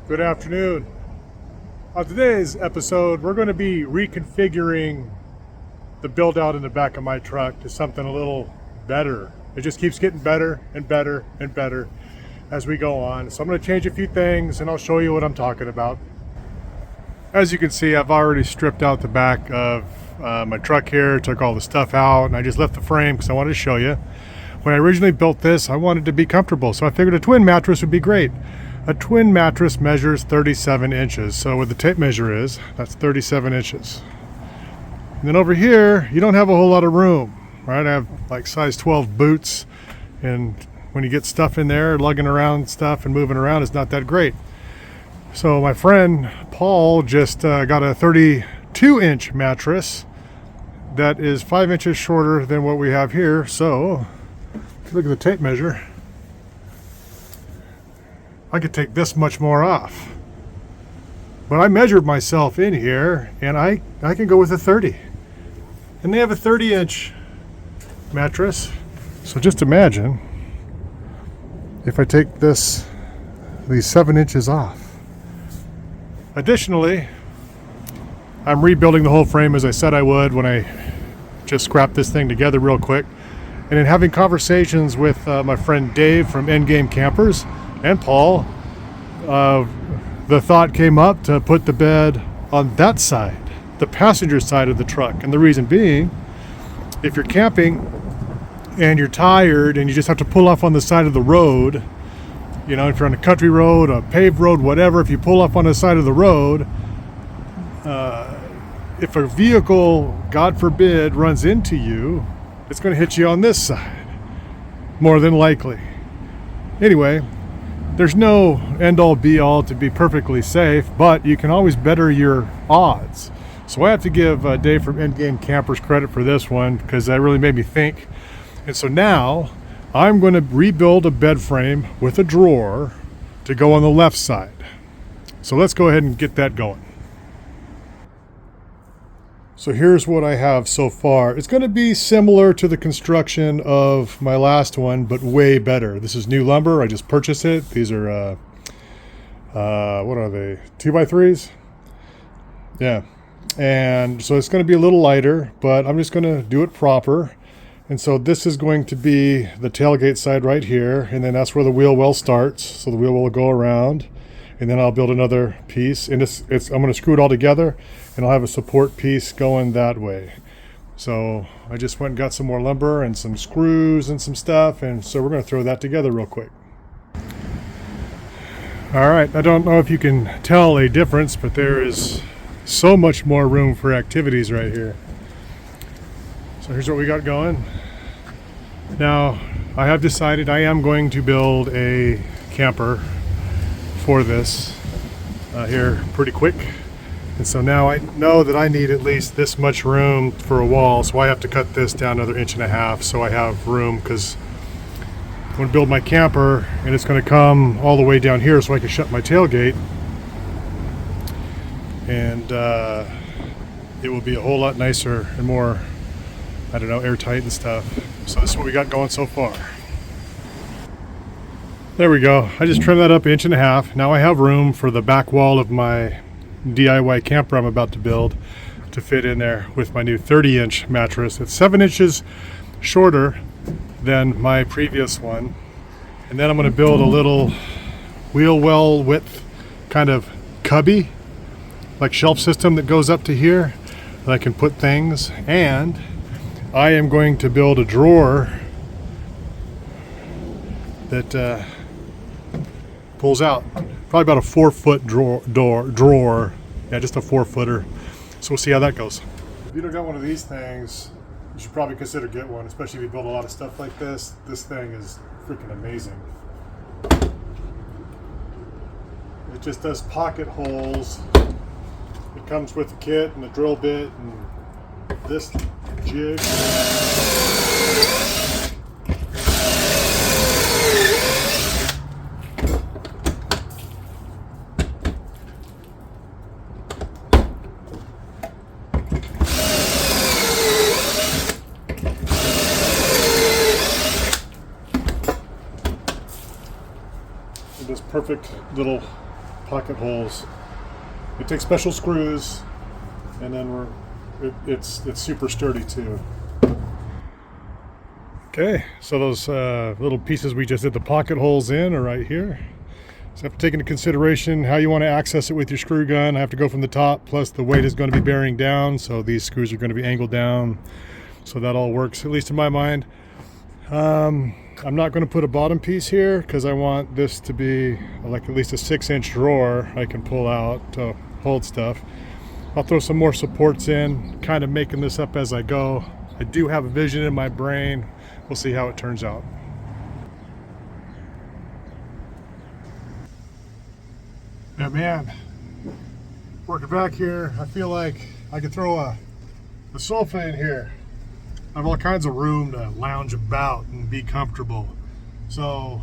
Good afternoon. On today's episode, we're going to be reconfiguring the build out in the back of my truck to something a little better. It just keeps getting better and better and better as we go on. So I'm going to change a few things and I'll show you what I'm talking about. As you can see, I've already stripped out the back of my truck here, took all the stuff out, and I just left the frame because I wanted to show you. When I originally built this, I wanted to be comfortable, so I figured a twin mattress would be great. A twin mattress measures 37 inches. So what the tape measure is, that's 37 inches. And then over here, you don't have a whole lot of room, right? I have like size 12 boots, and when you get stuff in there, lugging around stuff and moving around, it's not that great. So my friend Paul just got a 32-inch mattress that is 5 inches shorter than what we have here. So if you look at the tape measure, I could take this much more off. But I measured myself in here and I can go with a 30. And they have a 30-inch mattress. So just imagine if I take these 7 inches off. Additionally, I'm rebuilding the whole frame as I said I would when I just scrapped this thing together real quick. And in having conversations with my friend Dave from Endgame Campers and Paul, the thought came up to put the bed on that side, the passenger side of the truck. And the reason being, if you're camping and you're tired and you just have to pull off on the side of the road, you know, if you're on a country road, a paved road, whatever, if you pull off on the side of the road, if a vehicle, God forbid, runs into you, it's going to hit you on this side, more than likely. Anyway, there's no end-all be-all to be perfectly safe, but you can always better your odds. So I have to give Dave from Endgame Campers credit for this one because that really made me think. And so now I'm going to rebuild a bed frame with a drawer to go on the left side. So let's go ahead and get that going. So here's what I have so far. It's going to be similar to the construction of my last one, but way better. This is new lumber. I just purchased it. These are, what are they? 2x3s? Yeah. And so it's going to be a little lighter, but I'm just going to do it proper. And so this is going to be the tailgate side right here. And then that's where the wheel well starts. So the wheel well will go around. And then I'll build another piece, and I'm going to screw it all together, and I'll have a support piece going that way. So I just went and got some more lumber and some screws and some stuff, and so we're going to throw that together real quick. All right, I don't know if you can tell a difference, but there is so much more room for activities right here. So here's what we got going. Now, I have decided I am going to build a camper for this here pretty quick, and so now I know that I need at least this much room for a wall, so I have to cut this down another 1.5 inches so I have room, because I'm going to build my camper and it's going to come all the way down here so I can shut my tailgate, and it will be a whole lot nicer and more, I don't know, airtight and stuff. So this is what we got going so far. There we go. I just trimmed that up 1.5 inches. Now I have room for the back wall of my DIY camper I'm about to build to fit in there with my new 30-inch mattress. It's 7 inches shorter than my previous one. And then I'm going to build a little wheel well width kind of cubby, like shelf system that goes up to here that I can put things. And I am going to build a drawer that pulls out, probably about a 4-foot drawer. Yeah, just a 4-footer. So we'll see how that goes. If you don't got one of these things, you should probably consider get one, especially if you build a lot of stuff like this. This thing is freaking amazing. It just does pocket holes. It comes with the kit and the drill bit and this jig. This perfect little pocket holes. It takes special screws, and then it's super sturdy too. Okay, so those little pieces we just did the pocket holes in are right here. So you have to take into consideration how you want to access it with your screw gun. I have to go from the top, plus the weight is going to be bearing down, so these screws are going to be angled down. So that all works, at least in my mind. I'm not going to put a bottom piece here because I want this to be like at least a 6-inch drawer I can pull out to hold stuff. I'll throw some more supports in, kind of making this up as I go. I do have a vision in my brain. We'll see how it turns out. Yeah, man, working back here, I feel like I could throw a sofa in here. I have all kinds of room to lounge about and be comfortable. So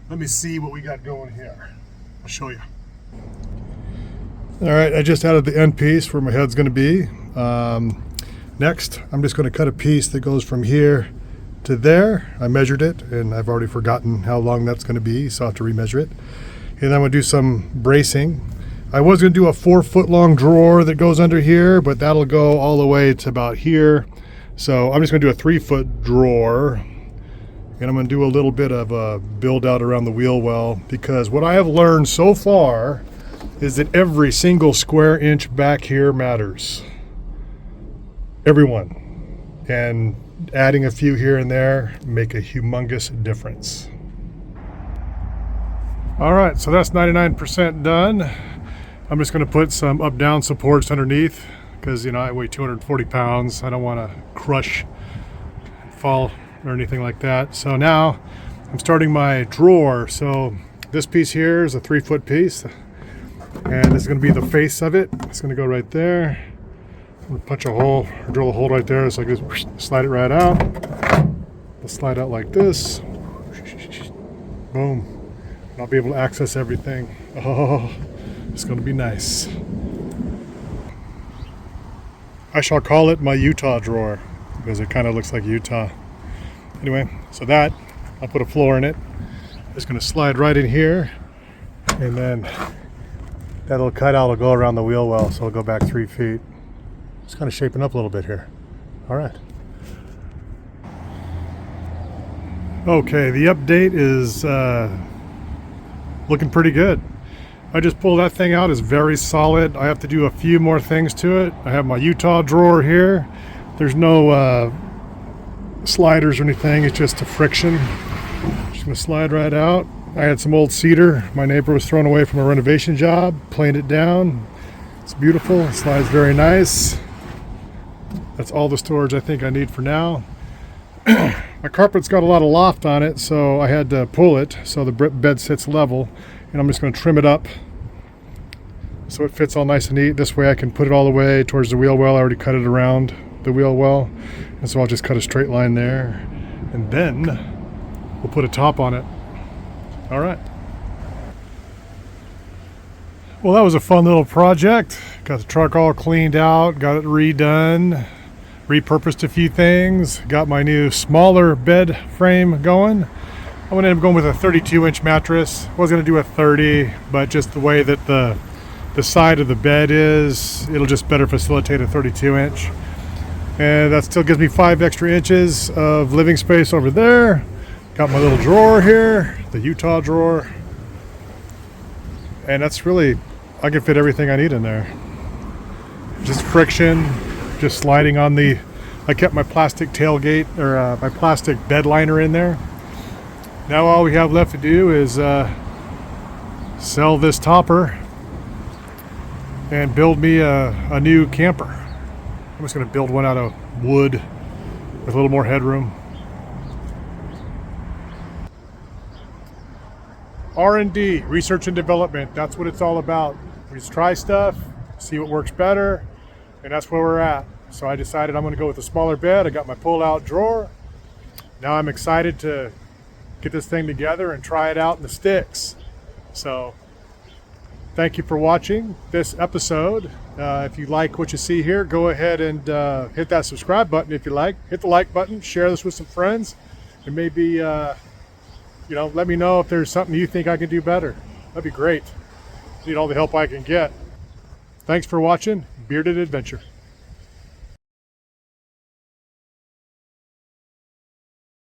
let me see what we got going here. I'll show you. All right, I just added the end piece where my head's going to be. Next, I'm just going to cut a piece that goes from here to there. I measured it, and I've already forgotten how long that's going to be, so I'll have to remeasure it. And then I'm going to do some bracing. I was going to do a 4-foot long drawer that goes under here, but that'll go all the way to about here. So I'm just going to do a 3-foot drawer, and I'm going to do a little bit of a build out around the wheel well, because what I have learned so far is that every single square inch back here matters. Everyone. And adding a few here and there make a humongous difference. All right, so that's 99% done. I'm just going to put some up-down supports underneath because, you know, I weigh 240 pounds. I don't want to crush, fall, or anything like that. So now I'm starting my drawer. So this piece here is a 3-foot piece, and this is going to be the face of it. It's going to go right there. I'm going to punch a hole, or drill a hole right there. So I just slide it right out. It'll slide out like this. Boom. And I'll be able to access everything. Oh, it's going to be nice. I shall call it my Utah drawer because it kind of looks like Utah. Anyway, so that, I'll put a floor in it. It's going to slide right in here, and then that little cutout will go around the wheel well, so it'll go back 3 feet. It's kind of shaping up a little bit here. All right. Okay, the update is looking pretty good. I just pulled that thing out. It's very solid. I have to do a few more things to it. I have my Utah drawer here. There's no sliders or anything. It's just a friction. Just gonna slide right out. I had some old cedar my neighbor was throwing away from a renovation job. Planed it down. It's beautiful. It slides very nice. That's all the storage I think I need for now. My carpet's got a lot of loft on it, so I had to pull it so the bed sits level, and I'm just going to trim it up so it fits all nice and neat. This way I can put it all the way towards the wheel well. I already cut it around the wheel well, and so I'll just cut a straight line there, and then we'll put a top on it. All right. Well, that was a fun little project. Got the truck all cleaned out, got it redone, repurposed a few things, got my new smaller bed frame going. I'm going to end up going with a 32-inch mattress. I was going to do a 30, but just the way that the side of the bed is, it'll just better facilitate a 32-inch. And that still gives me 5 extra inches of living space over there. Got my little drawer here, the Utah drawer. And that's really, I can fit everything I need in there. Just friction, just sliding on the, I kept my plastic tailgate, or my plastic bed liner in there. Now all we have left to do is sell this topper and build me a new camper. I'm just going to build one out of wood with a little more headroom. R&D, research and development, that's what it's all about. We just try stuff, see what works better, and that's where we're at. So I decided I'm going to go with a smaller bed. I got my pull-out drawer. Now I'm excited to get this thing together and try it out in the sticks. So thank you for watching this episode. If you like what you see here, go ahead and hit that subscribe button if you like. Hit the like button, share this with some friends, and maybe let me know if there's something you think I can do better. That'd be great. Need all the help I can get. Thanks for watching Bearded Adventure.